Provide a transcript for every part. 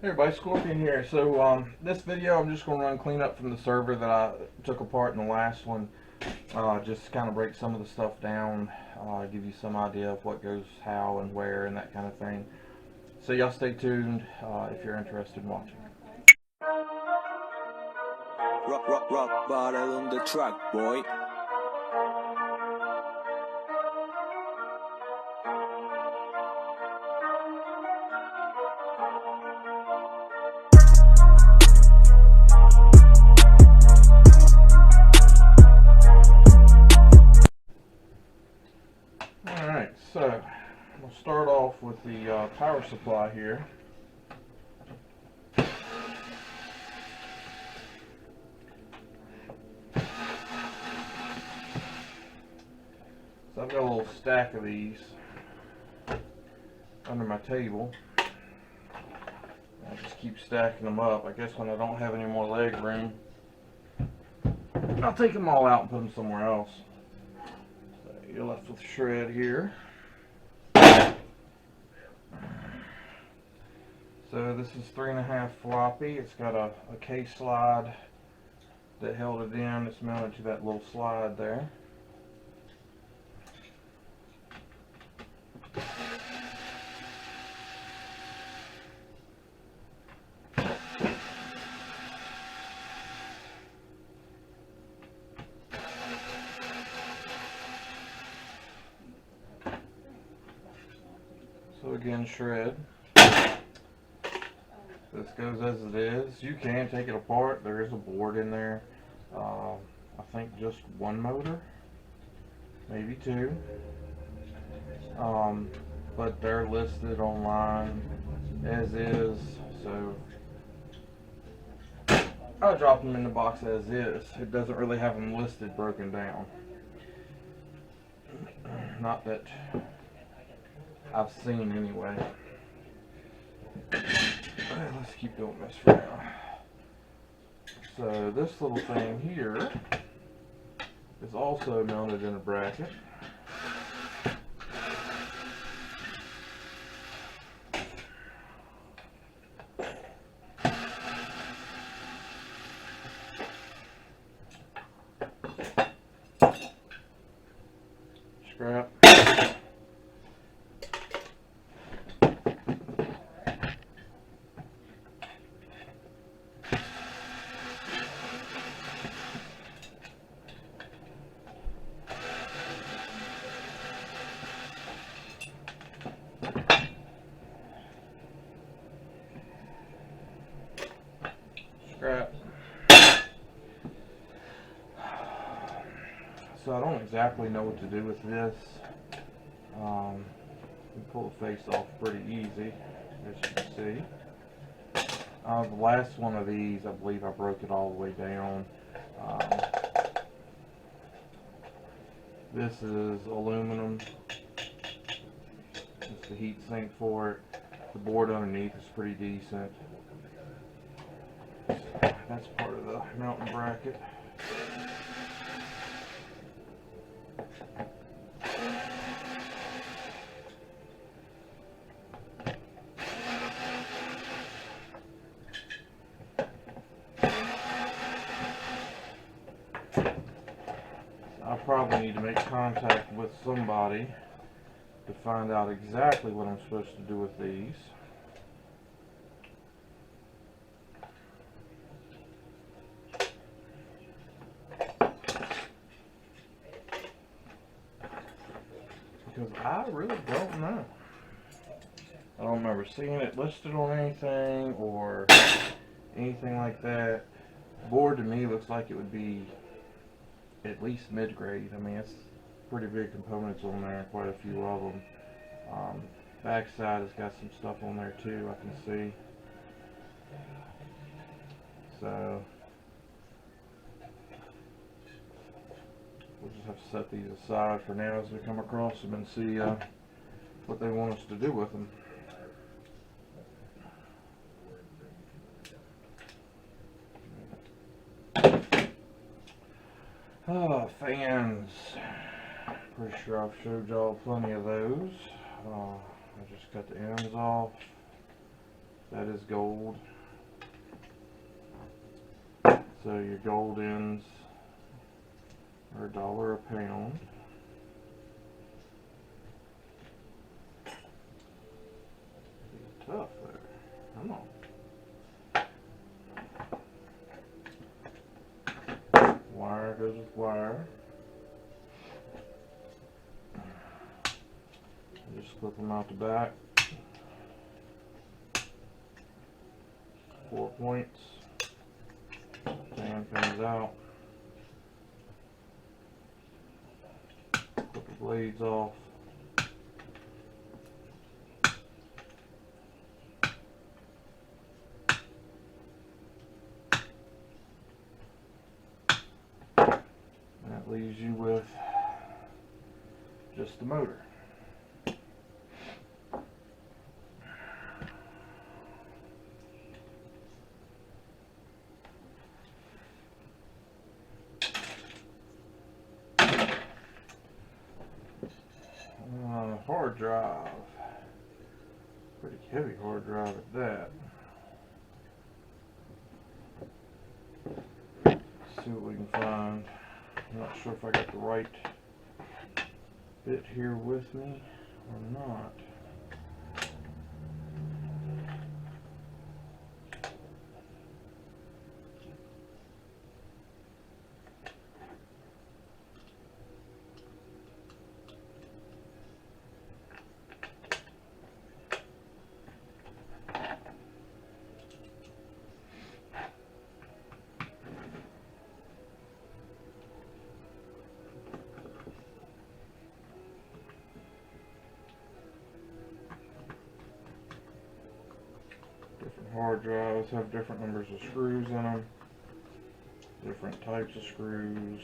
Hey everybody, Scorpion here. So this video I'm just going to run clean up from the server that I took apart in the last one. Just kind of break some of the stuff down, give you some idea of what goes how and where and that kind of thing. So y'all stay tuned if you're interested in watching. Rock bottle on the track, boy. Alright, so we'll start off with the power supply here. So I've got a little stack of these under my table. I just keep stacking them up. I guess when I don't have any more leg room, I'll take them all out and put them somewhere else. So you're left with a shred here. So this is 3.5 floppy. It's got a case slide that held it in. It's mounted to that little slide there. So again, shred. This goes as it is. You can take it apart. There is a board in there. I think just one motor, maybe two. But they're listed online as is. So I'll drop them in the box as is. It doesn't really have them listed broken down. Not that I've seen anyway. Let's keep doing this for now. So this little thing here is also mounted in a bracket. Scrap. Scrap. So I don't exactly know what to do with this. You pull the face off pretty easy, as you can see. The last one of these, I believe I broke it all the way down. This is aluminum. It's the heat sink for it. The board underneath is pretty decent. That's part of the mounting bracket. I probably need to make contact with somebody to find out exactly what I'm supposed to do with these. Because I really don't know. I don't remember seeing it listed on anything or anything like that. Board to me looks like it would be at least mid-grade. I mean, it's pretty big components on there, quite a few of them. Backside has got some stuff on there too, I can see. So we'll just have to set these aside for now as we come across them and see what they want us to do with them. Fans. Pretty sure I've showed y'all plenty of those. I just cut the ends off. That is gold. So your gold ends are $1 a pound. Tough there. Come on. Wire goes with wire. Just clip them out the back. 4 points. Fan comes out. Clip the blades off. And that leaves you with just the motor. Hard drive. Pretty heavy hard drive at that. Let's see what we can find. I'm not sure if I got the right bit here with me or not. Hard drives have different numbers of screws in them, different types of screws.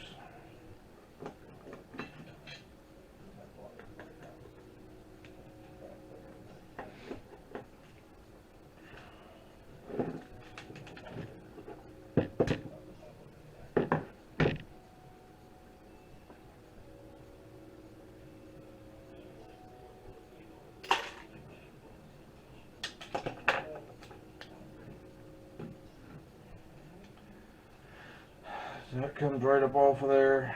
So that comes right up off of there.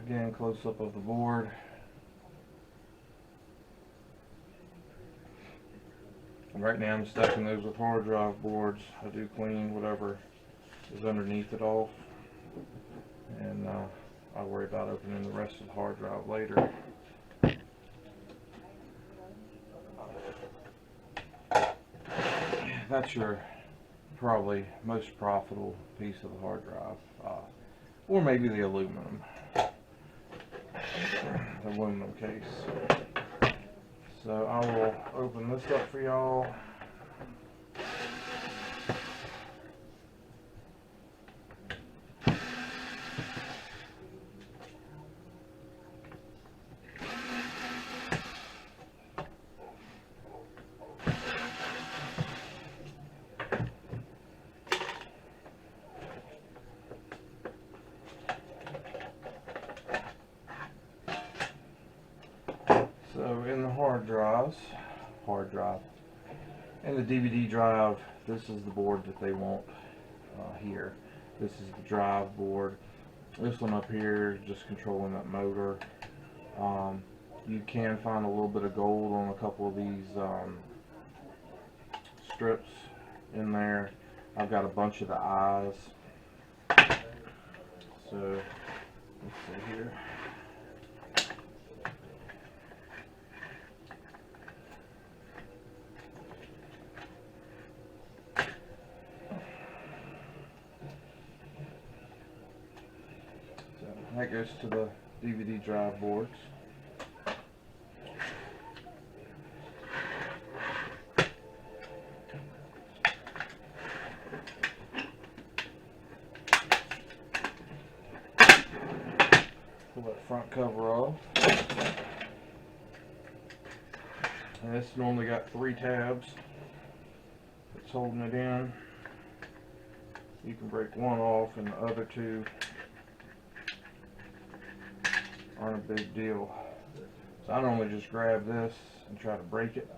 Again, close up of the board. And right now I'm stacking those with hard drive boards. I do clean whatever is underneath it off. And I'll worry about opening the rest of the hard drive later. That's your probably most profitable piece of the hard drive. Or maybe the aluminum case. So I will open this up for y'all. So in the hard drive, in the DVD drive, this is the board that they want here. This is the drive board. This one up here is just controlling that motor. You can find a little bit of gold on a couple of these strips in there. I've got a bunch of the eyes. So let's see here. That goes to the DVD drive boards. Pull that front cover off. And this normally got 3 tabs. It's holding it in. You can break one off and the other 2 aren't a big deal. So I normally just grab this and try to break it.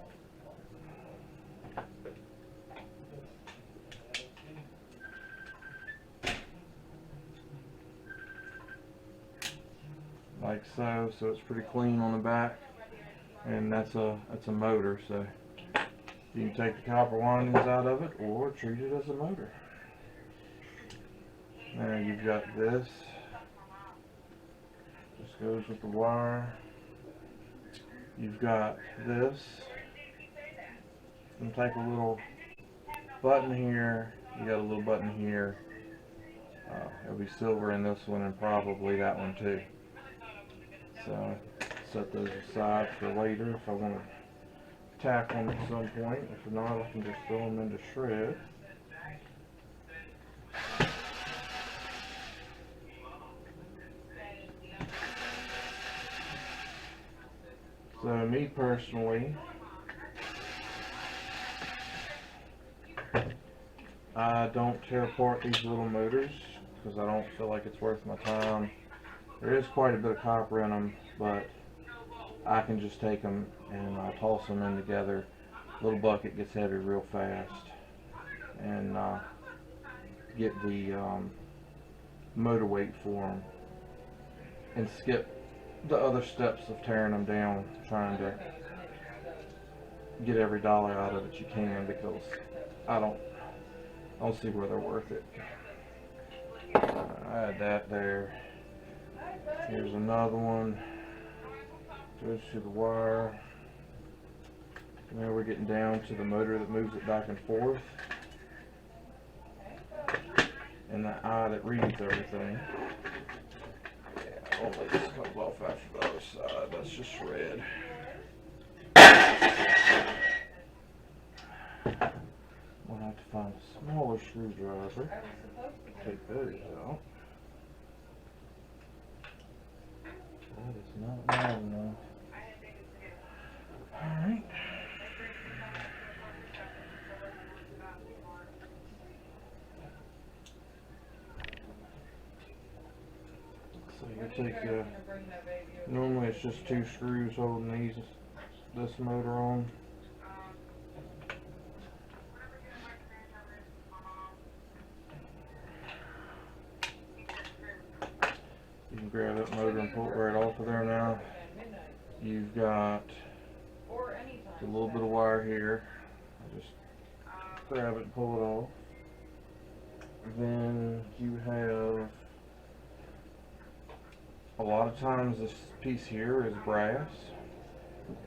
like so. So it's pretty clean on the back, and that's a motor. So you can take the copper windings out of it or treat it as a motor. Now you've got this. This goes with the wire. You've got this. And take a little button here. You got a little button here. It'll be silver in this one and probably that one too. So set those aside for later if I want to tack them at some point. If not, I can just throw them into shred. So me personally, I don't tear apart these little motors because I don't feel like it's worth my time. There is quite a bit of copper in them, but I can just take them and toss them in together. Little bucket gets heavy real fast, and get the motor weight for them, and skip the other steps of tearing them down, trying to get every dollar out of it you can, because I don't see where they're worth it. I had that there. Here's another one. Goes to the wire. Now we're getting down to the motor that moves it back and forth, and the eye that reads everything. Only this comes off after the other side. That's just red. We'll have to find a smaller screwdriver. Take those out. That is not loud enough. Alright. So you take normally it's just 2 screws holding this motor on. You can grab that motor and pull it right off of there now. You've got a little bit of wire here. I just grab it and pull it off. Then you have, a lot of times this piece here is brass.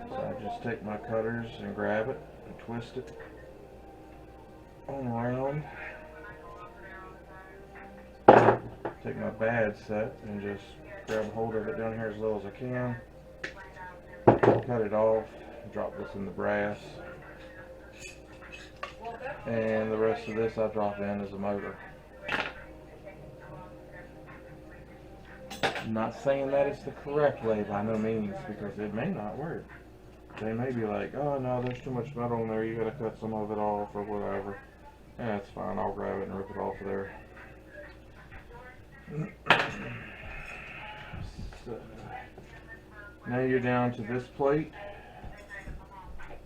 So I just take my cutters and grab it and twist it on around. Take my bad set and just grab a hold of it down here as low as I can. Cut it off, drop this in the brass. And the rest of this I drop in as a motor. I'm not saying that it's the correct way by no means, because it may not work. They may be like, oh no, there's too much metal in there, you gotta cut some of it off or whatever. Yeah, it's fine, I'll grab it and rip it off of there. So, now you're down to this plate,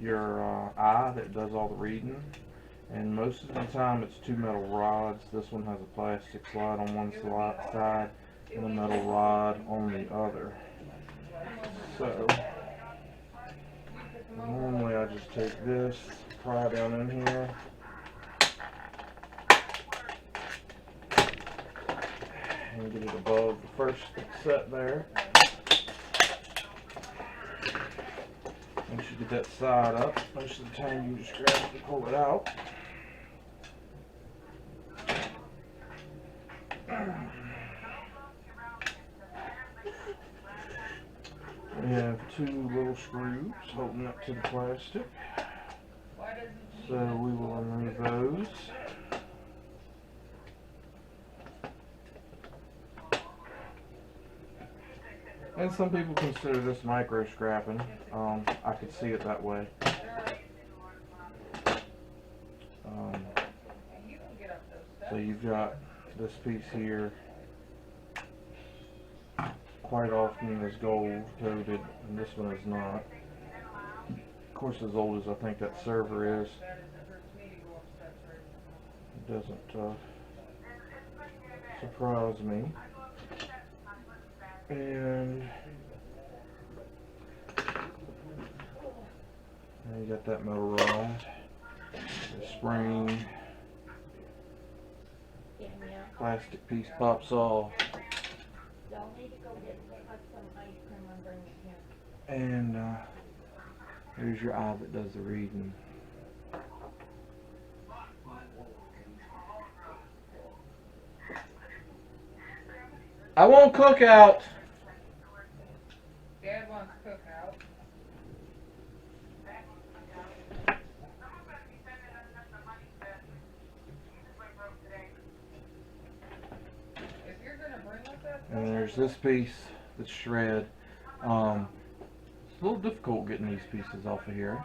your eye that does all the reading, and most of the time it's 2 metal rods. This one has a plastic slide on one side and a metal rod on the other. So normally I just take this, pry down in here, and get it above the first set there. Once you get that side up, most of the time you just grab it and pull it out. We have 2 little screws holding up to the plastic, so we will remove those. And some people consider this micro scrapping. I could see it that way. So you've got this piece here, quite often is gold coated, and this one is not. Of course, as old as I think that server is, it doesn't surprise me. And now you got that metal rod, the spring, plastic piece pops off, and there's your eye that does the reading. I won't cook out. Dad wants cookout. If you're gonna bring us that stuff, And there's this piece that's shred. It's a little difficult getting these pieces off of here.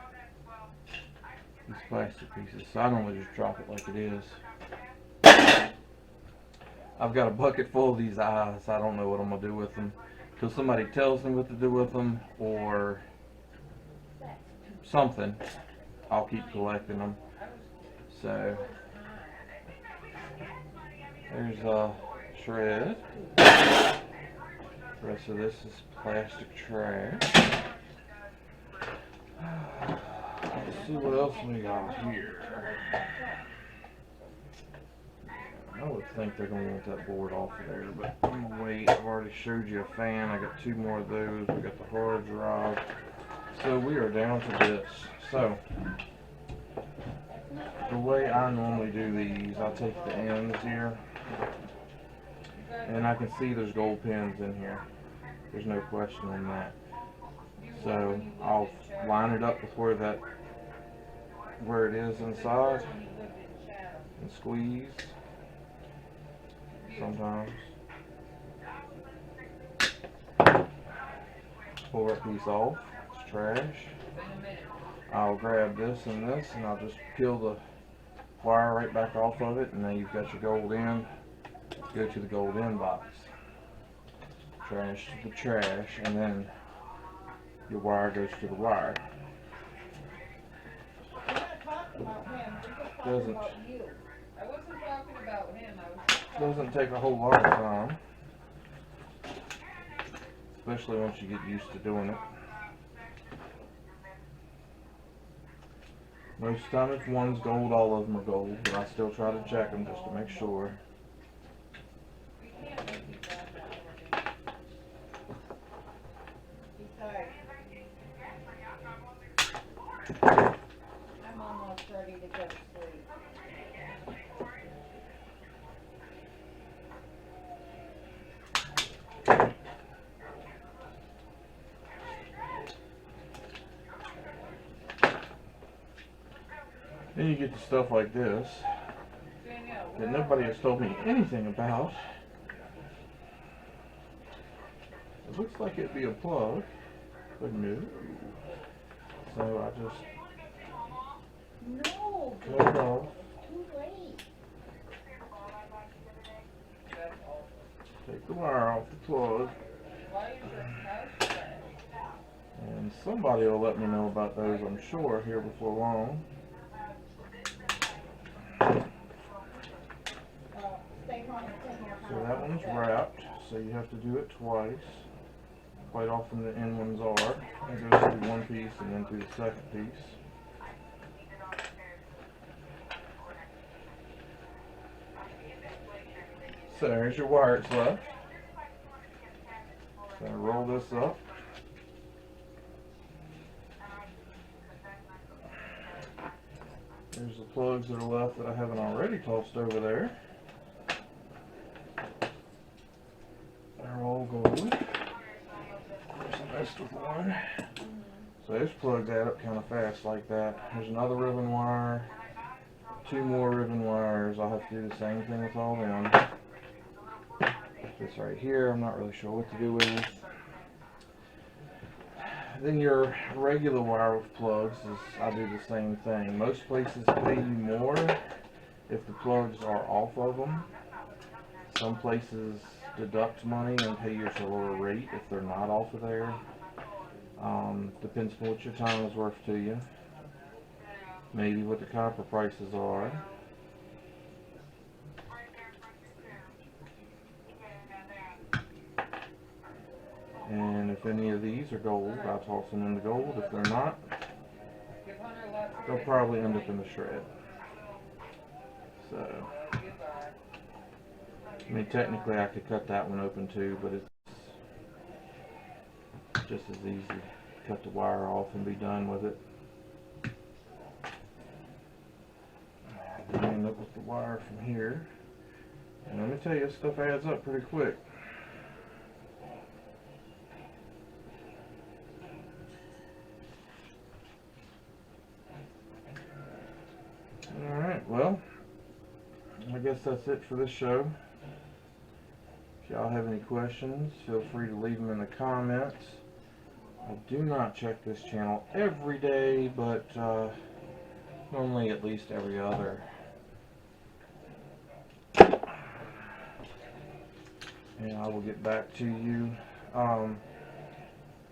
These plastic pieces. So I normally just drop it like it is. I've got a bucket full of these eyes. I don't know what I'm going to do with them. Till somebody tells me what to do with them or something, I'll keep collecting them. So, there's a shred. The rest of this is plastic trash. Let's see what else we got here. I would think they're going to want that board off of there, but I'm going to wait. I've already showed you a fan. I got 2 more of those. We got the hard drive. So we are down to this. So, the way I normally do these, I take the ends here, and I can see there's gold pins in here. There's no question on that. So, I'll line it up with where it is inside, and squeeze. Sometimes pull that piece off. It's trash. I'll grab this and this, and I'll just peel the wire right back off of it, and then you've got your gold end. Go to the gold end box. Trash to the trash, and then your wire goes to the wire. Doesn't I wasn't talking about him. I was just doesn't take a whole lot of time, especially once you get used to doing it. Most of the time if one's gold, all of them are gold, but I still try to check them just to make sure. we can't make these last Besides, I'm almost ready to go to sleep. Then you get to stuff like this Danielle, that nobody has told me anything about. It looks like it'd be a plug, but no. So I just No, cut it off, too late. that's all. take the wire off the plug, Why is your house trash? and somebody will let me know about those, I'm sure, here before long. Stay home and take more So time. that one's wrapped, so you have to do it twice. Quite often the end ones are. It goes through one piece and then through the second piece. So there's your wire that's left. So I roll this up. There's the plugs that are left that I haven't already tossed over there. They're all gold. There's the rest of one. So this plugs add up kind of fast like that. There's another ribbon wire. 2 more ribbon wires. I'll have to do the same thing with all them. This right here, I'm not really sure what to do with. Then your regular wire with plugs is, I do the same thing. Most places pay you more if the plugs are off of them. Some places deduct money and pay you at a lower rate if they're not off of there. Depends on what your time is worth to you. Maybe what the copper prices are. And if any of these are gold, I'll toss them in the gold. If they're not, Give Hunter left. they'll probably end up in the shred. So, Goodbye. I mean, technically I could cut that one open too, but it's just as easy. Cut the wire off and be done with it. Then end up with the wire from here. And let me tell you, this stuff adds up pretty quick. Alright, well, I guess that's it for this show. If y'all have any questions, feel free to leave them in the comments. I do not check this channel every day, but normally at least every other. And I will get back to you. Of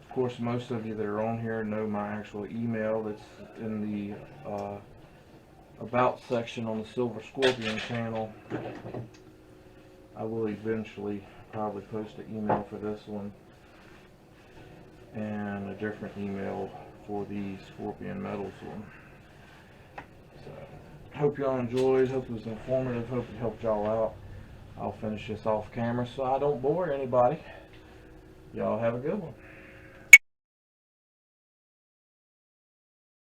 course, most of you that are on here know my actual email. That's in the About section on the Silver Scorpion channel. I will eventually probably post an email for this one and a different email for the Scorpion Metals one. So, hope y'all enjoyed, hope it was informative, hope it helped y'all out. I'll finish this off camera so I don't bore anybody. Y'all have a good one.